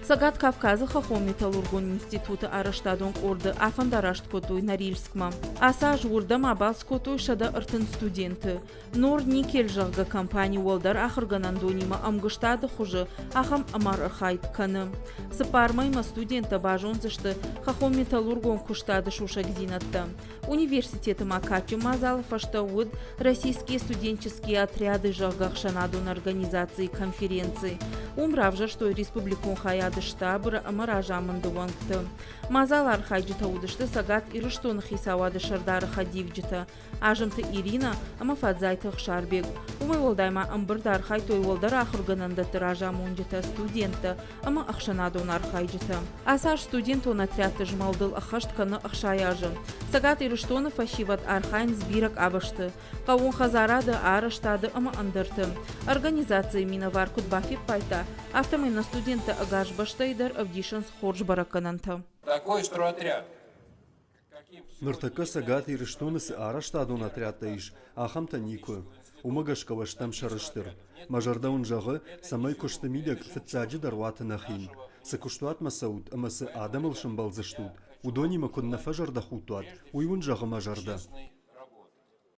Сагат Кавказы Хахом металлургон институты араштадон орды афандараштт котуй Норильскма. Аса журдам абалс котуй шада ыртын студенты. Нор никель жагга компания волдар ахырганандонима амгыштады хужы ахам амар архайт каны. Сыпармайма студента бажонзышты Хахом металлургон куштады шушагзинатта. Университеты Макачи Мазалов аштауд российские студенческие отряды жаггахшанадон организации конференции. Умравжа, что республикон хаяды штабыра амаражамынды вангты. Мазал архайджита удышты сагат ирыштон хисавады шардары хадивджита. Ажымты Ирина амафадзайтых шарбег. Умай волдайма амбырда архай той волдар ахыргананда тыражамонджита студенты ама ахшанадон архайджита. Асаш студент он отряды жмалдыл ахаштканы ахшаяжы. Сагат ирыштонов ашиват архайн сбирок абышты. Кавун хазарады араштады ама андырты. Организации миноваркут бафи пайта. Автомайна студенты агашбаштайдар авдишан схорж баракананта. Такой стройотряд. Ныртакы сагат ирыштонысы араштадон отрядта иш, ахамта нику. Умагашкава штам шарыштыр. Мажардаун жағы самай кушты мидек фитсаджи дарваты нахин. Сыкуштуат масауд, амасы адамыл шымбалзыштуд. Удонима кунна фажарда хутуат, уйвун жағы мажарда.